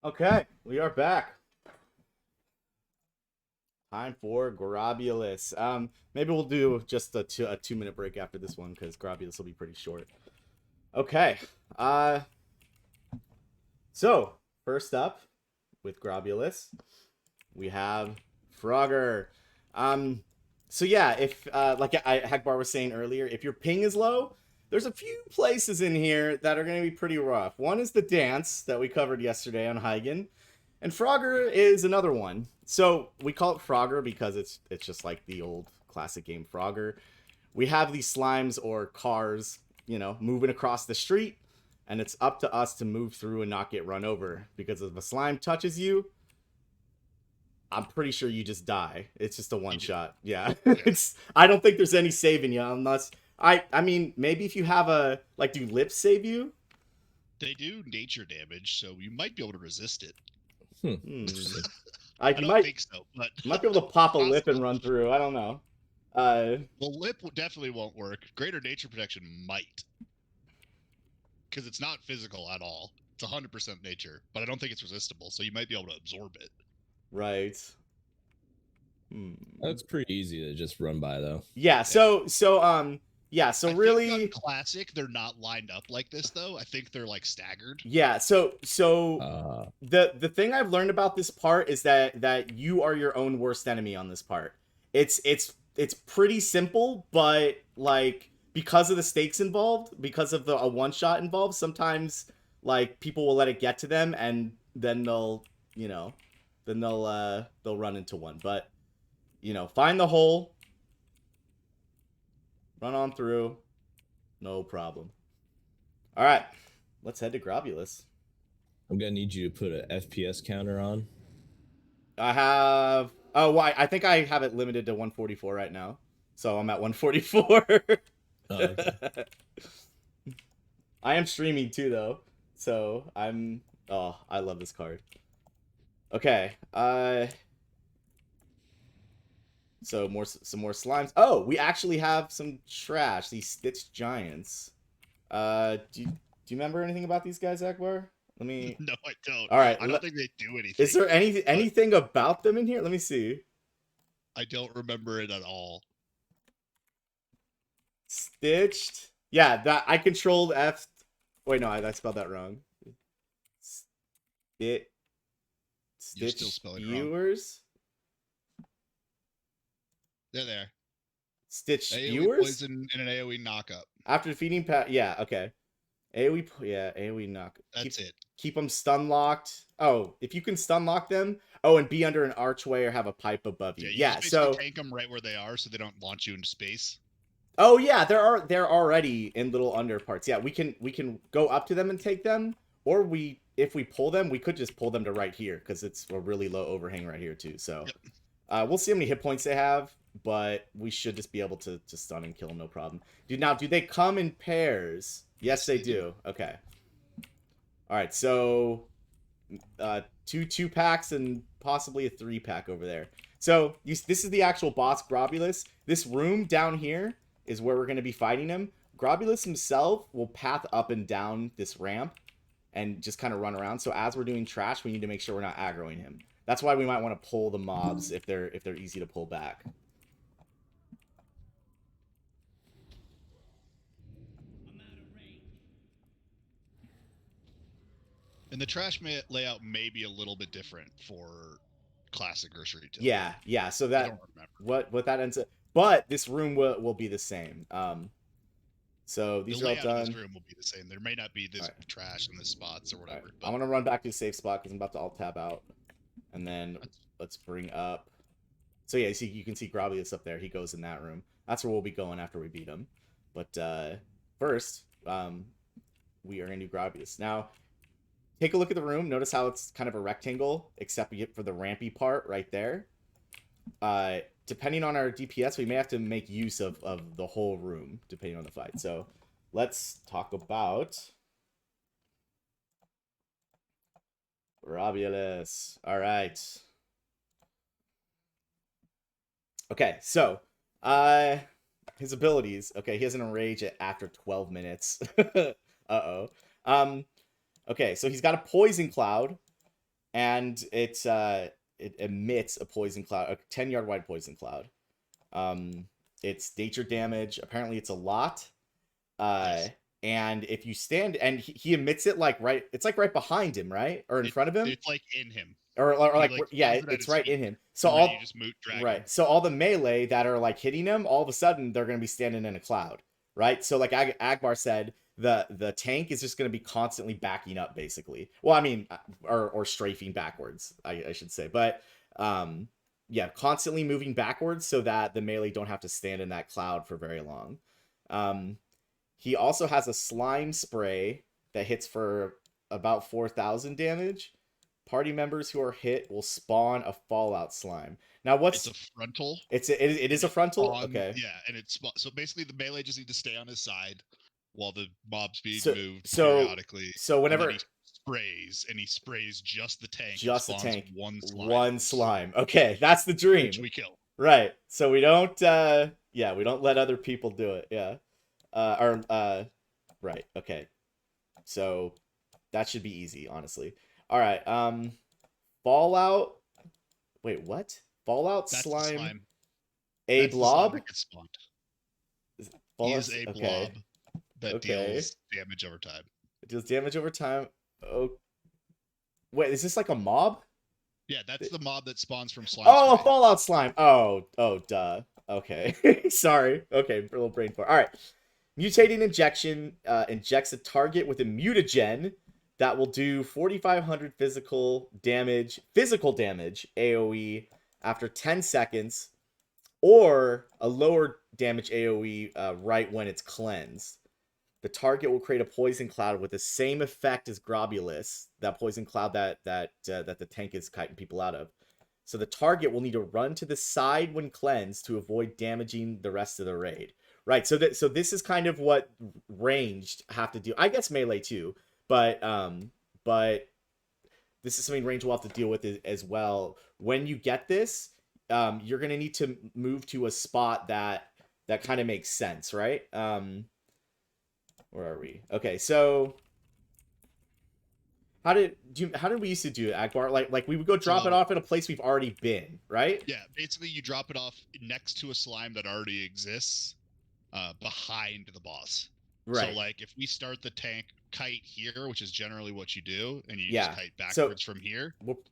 Okay, we are back. Time for Grobbulus. Maybe we'll do just a 2 minute break after this one because Grobbulus will be pretty short. Okay. Uh, so first up with Grobbulus, we have Frogger. Um, so yeah, if like Hagbar was saying earlier, if your ping is low, there's a few places in here that are going to be pretty rough. One is the dance that we covered yesterday on Huygen, and Frogger is another one. So we call it Frogger because it's just like the old classic game Frogger. We have these slimes or cars, moving across the street, and it's up to us to move through and not get run over. Because if a slime touches you, I'm pretty sure you just die. It's just a one shot. Yeah. it's I don't think there's any saving you unless I mean maybe if you have a do lips save you? They do nature damage, so you might be able to resist it. Hmm. I You don't might think so, but you might be able to pop a lip and possible. run through. I don't know. Well, lip definitely won't work. Greater nature protection might, because it's not physical at all. It's 100% nature, but I don't think it's resistible, so you might be able to absorb it. Right. Hmm. That's pretty easy to just run by, though. Yeah. So yeah. So I really, think on classic, they're not lined up like this though. I think they're like staggered. yeah. The thing I've learned about this part is that you are your own worst enemy on this part. It's pretty simple, but like because of the stakes involved, because of a one shot involved, sometimes like people will let it get to them, and then they'll run into one. But find the hole, run on through, no problem. All right, let's head to Grobbulus. I'm gonna need you to put an FPS counter on. I have. Oh, well, I think I have it limited to 144 right now, so I'm at 144. Oh, okay. I am streaming too, though, so I'm. Oh, I love this card. Okay. So some more slimes. Oh, we actually have some trash. These Stitch Giants. Do you remember anything about these guys, Akbar? Let me. No, I don't. All right. I don't think they do anything. Is there anything about them in here? Let me see. I don't remember it at all. Stitched. Yeah, that I controlled F. Wait, no, I spelled that wrong. Stitch You're still spelling viewers. They're there. Stitch AoE viewers. Poison and an AoE knockup. After defeating yeah, okay. AoE knock. That's it. Keep them stun locked. Oh, if you can stun lock them. Oh, and be under an archway or have a pipe above you. Yeah, Yeah, so tank them right where they are so they don't launch you into space. Oh yeah, they're already in little under parts. Yeah, we can go up to them and take them, or if we pull them, we could just pull them to right here because it's a really low overhang right here too. So we'll see how many hit points they have, but we should just be able to stun and kill them no problem. Do they come in pairs? Yes, they do. Okay. All right, so two packs and possibly a 3-pack over there. So this is the actual boss Grobbulus. This room down here is where we're going to be fighting him. Grobbulus himself will path up and down this ramp and just kind of run around. So as we're doing trash, we need to make sure we're not aggroing him. That's why we might want to pull the mobs if they're easy to pull back. And the trash layout may be a little bit different for classic grocery retail. Yeah. So that what that ends up, but this room will be the same. So these the are all done. This room will be the same. There may not be this trash in the spots or whatever. Right. I'm gonna run back to the safe spot because I'm about to alt tab out, and then let's bring up. So yeah, you can see Grobbulus up there. He goes in that room. That's where we'll be going after we beat him. But first, we are gonna do Grobbulus. Now, take a look at the room. Notice how it's kind of a rectangle, except for the rampy part right there. Depending on our DPS, we may have to make use of the whole room, depending on the fight. So let's talk about Grobbulus. All right. Okay, so his abilities. Okay, he has an enrage after 12 minutes. Uh-oh. Okay, so he's got a poison cloud. and it emits a poison cloud, a 10-yard wide poison cloud. It's nature damage. Apparently, it's a lot. Yes. And if you stand, and he emits it like right, it's like right behind him, right, or in front of him, It's like in him. or He like like yeah, feels it at it's his right feet, in him. So and then you all just drag him. right, so all the melee that are like hitting him, all of a sudden they're gonna be standing in a cloud, right? So like Agbar said, the tank is just gonna be constantly backing up, basically. Well, I mean, or strafing backwards, I should say, but yeah, constantly moving backwards so that the melee don't have to stand in that cloud for very long. He also has a slime spray that hits for about 4,000 damage. Party members who are hit will spawn a fallout slime. Now, It's a frontal. it is a frontal? Okay. Yeah, and it's so basically the melee just need to stay on his side while the mob's being So moved so periodically. so And then whenever he sprays just the tank and just the spawns tank, one slime. one slime. Okay, that's the dream. Which we kill. Right. So we don't yeah, we don't let other people do it. Yeah. Right. Okay. So that should be easy, honestly. All right. Fallout. Wait, what? Fallout That's slime. the slime. A That's the slime blob. that gets spawned. He Fallout, is a okay. blob that Okay. deals damage over time. It deals damage over time. Oh, wait, is this like a mob? Yeah, that's the mob that spawns from slime. Oh, spray. Fallout slime. Oh, duh. Okay. Sorry. Okay, little brain fart. All right. Mutating injection injects a target with a mutagen that will do 4,500 physical damage AoE after 10 seconds, or a lower damage AoE right when it's cleansed. The target will create a poison cloud with the same effect as Grobbulus, that poison cloud that the tank is kiting people out of. So the target will need to run to the side when cleansed to avoid damaging the rest of the raid. Right. So this is kind of what ranged have to do. I guess melee too, but this is something range will have to deal with as well. When you get this, you're gonna need to move to a spot that kind of makes sense, right? Where are we? Okay, so how did we used to do it, Akbar? Like we would go drop it off at a place we've already been, right? Yeah, basically you drop it off next to a slime that already exists, behind the boss. Right. So like if we start the tank kite here, which is generally what you do, and you Yeah. just kite backwards from here, Whoop.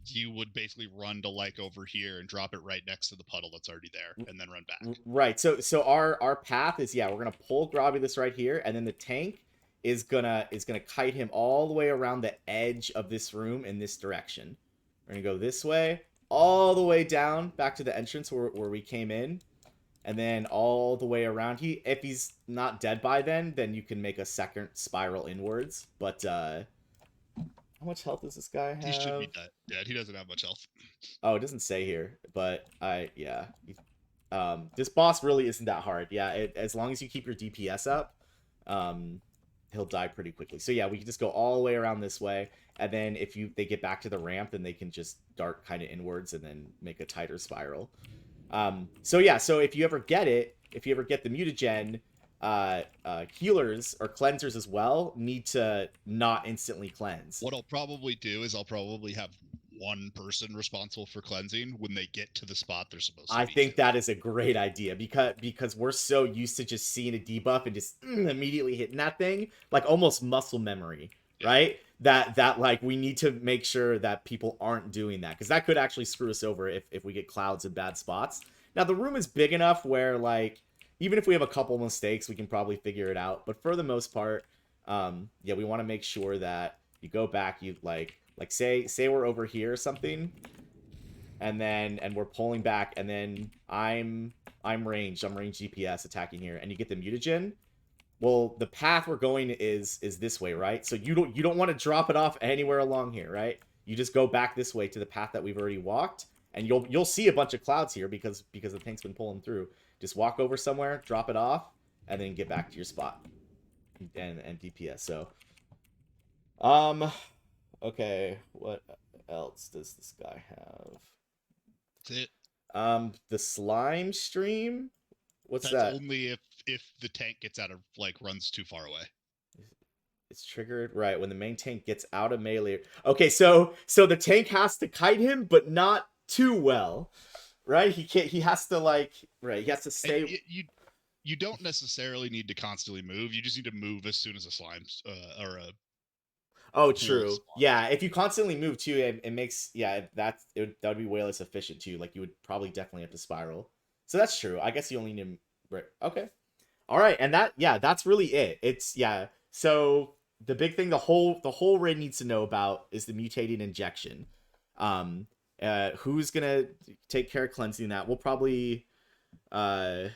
you would basically run to like over here and drop it right next to the puddle that's already there, and then run back. Right. So our path is, yeah, we're gonna pull Grobbulus right here, and then the tank is gonna kite him all the way around the edge of this room in this direction. We're gonna go this way, all the way down back to the entrance where we came in, and then all the way around. If he's not dead by then you can make a second spiral inwards. But how much health does this guy have? He should be dead. He doesn't have much health. Oh, it doesn't say here, but yeah. This boss really isn't that hard. Yeah, as long as you keep your DPS up, he'll die pretty quickly. So yeah, we can just go all the way around this way, and then if they get back to the ramp, then they can just dart kind of inwards and then make a tighter spiral. So yeah, so if you ever get the mutagen, healers or cleansers as well need to not instantly cleanse. What I'll probably do is I'll probably have one person responsible for cleansing when they get to the spot they're supposed to be. I think that is a great idea because we're so used to just seeing a debuff and just immediately hitting that thing, like almost muscle memory, right? That like we need to make sure that people aren't doing that, because that could actually screw us over if we get clouds in bad spots. Now the room is big enough where like even if we have a couple mistakes, we can probably figure it out. But for the most part, yeah, we want to make sure that you go back, you like say we're over here or something, and we're pulling back, and then I'm range DPS attacking here, and you get the mutagen. Well, the path we're going is this way, right? So you don't want to drop it off anywhere along here, right? You just go back this way to the path that we've already walked, and you'll see a bunch of clouds here because the tank's been pulling through. Just walk over somewhere, drop it off, and then get back to your spot and DPS. So, okay, what else does this guy have? That's it. The slime stream. What's That's that? only if the tank gets out of runs too far away. It's triggered right when the main tank gets out of melee. Okay, so the tank has to kite him, but not too well, right? He can't. He has to like right. He has to stay. And you don't necessarily need to constantly move. You just need to move as soon as a slime or a Oh, pool true. spawns. Yeah, if you constantly move too, it makes that would be way less efficient too. Like you would probably definitely have to spiral. So that's true. I guess you only need right. Okay. All right, and that's really it. It's yeah. So the big thing the whole raid needs to know about is the mutated injection. Who's gonna take care of cleansing that? We'll probably we'll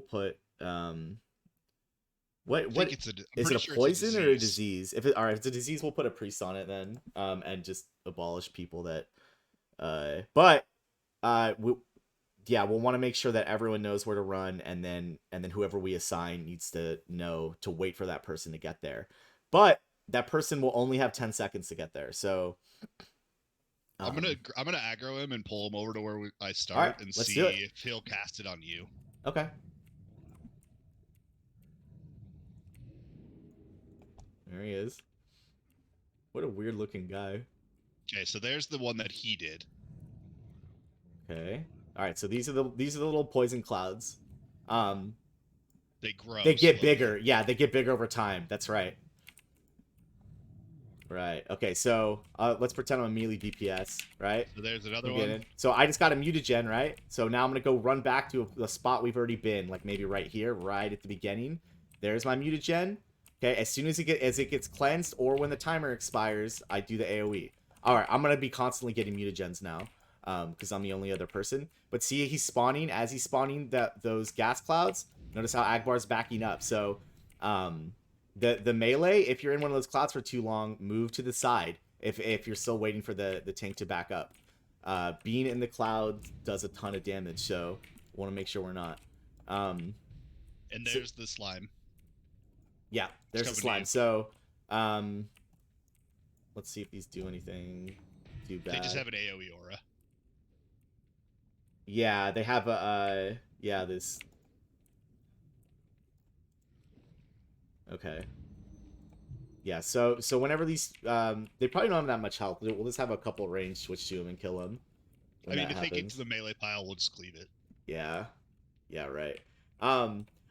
put what is it a poison or a disease? If it's a disease, we'll put a priest on it then, and just abolish people that we'll want to make sure that everyone knows where to run, and then whoever we assign needs to know to wait for that person to get there. But that person will only have 10 seconds to get there. So I'm gonna aggro him and pull him over to where I start right, and see if he'll cast it on you. Okay. There he is. What a weird looking guy. Okay, so there's the one that he did. Okay. All right, so these are the little poison clouds. They grow. They get slowly. bigger. Yeah, they get bigger over time. That's right. Right. Okay, so let's pretend I'm a melee DPS, right? So there's another one. So I just got a mutagen, right? So now I'm gonna go run back to a spot we've already been, like maybe right here, right at the beginning. There's my mutagen. Okay, as soon as it gets cleansed or when the timer expires, I do the AoE. All right, I'm gonna be constantly getting mutagens now, because I'm the only other person. But see, he's spawning as he's spawning those gas clouds. Notice how Agbar's backing up. So, the melee, if you're in one of those clouds for too long, move to the side. If you're still waiting for the tank to back up, being in the cloud does a ton of damage. So, want to make sure we're not. And there's the slime. Yeah, there's the slime. So, let's see if these do anything too bad. They just have an AoE aura. Yeah, they have a this. Okay. Yeah, so whenever these they probably don't have that much health. We'll just have a couple range switch to them and kill them. I mean, if they get to the melee pile, we'll just cleave it. Yeah. Yeah, right.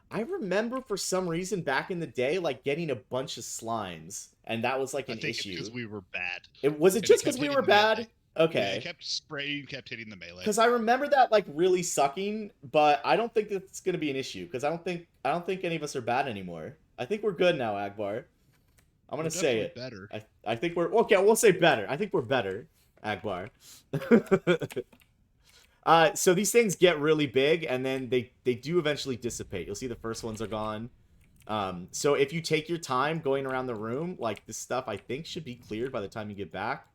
I remember for some reason back in the day, like getting a bunch of slimes, and that was like an issue. Because we were bad. Was it just because we were bad? Okay. Yeah, it kept spraying, kept hitting the melee. Because I remember that like really sucking, but I don't think that's gonna be an issue because I don't think any of us are bad anymore. I think we're good now, Agbar. I'm gonna say it. Better. I think we're okay. We'll say better. I think we're better, Agbar. So these things get really big, and then they do eventually dissipate. You'll see the first ones are gone. So if you take your time going around the room, like this stuff, I think should be cleared by the time you get back.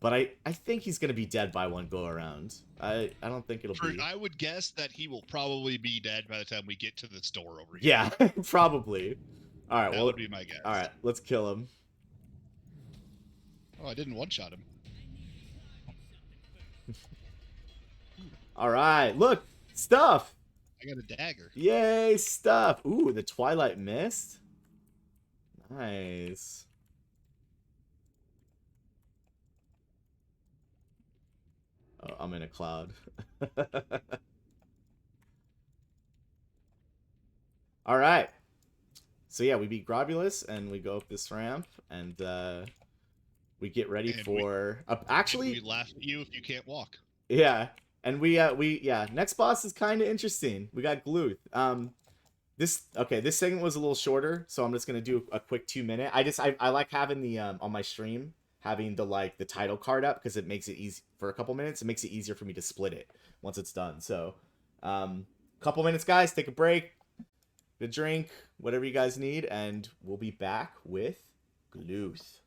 But I think he's gonna be dead by one go around. I don't think it'll be. I would guess that he will probably be dead by the time we get to this door over here. Yeah, probably. All right, that would be my guess. All right, let's kill him. Oh, I didn't one-shot him. All right, look, stuff. I got a dagger. Yay, stuff. Ooh, the Twilight Mist. Nice. Oh, I'm in a cloud. All right. So yeah, we beat Grobbulus and we go up this ramp and we get ready for actually we laugh at you if you can't walk. Yeah. And we next boss is kind of interesting. We got Gluth. This segment was a little shorter, so I'm just going to do a quick 2-minute. I like having the on my stream having the title card up because it makes it easy for a couple minutes. It makes it easier for me to split it once it's done. So, couple minutes, guys. Take a break, get a drink, whatever you guys need, and we'll be back with Gluth.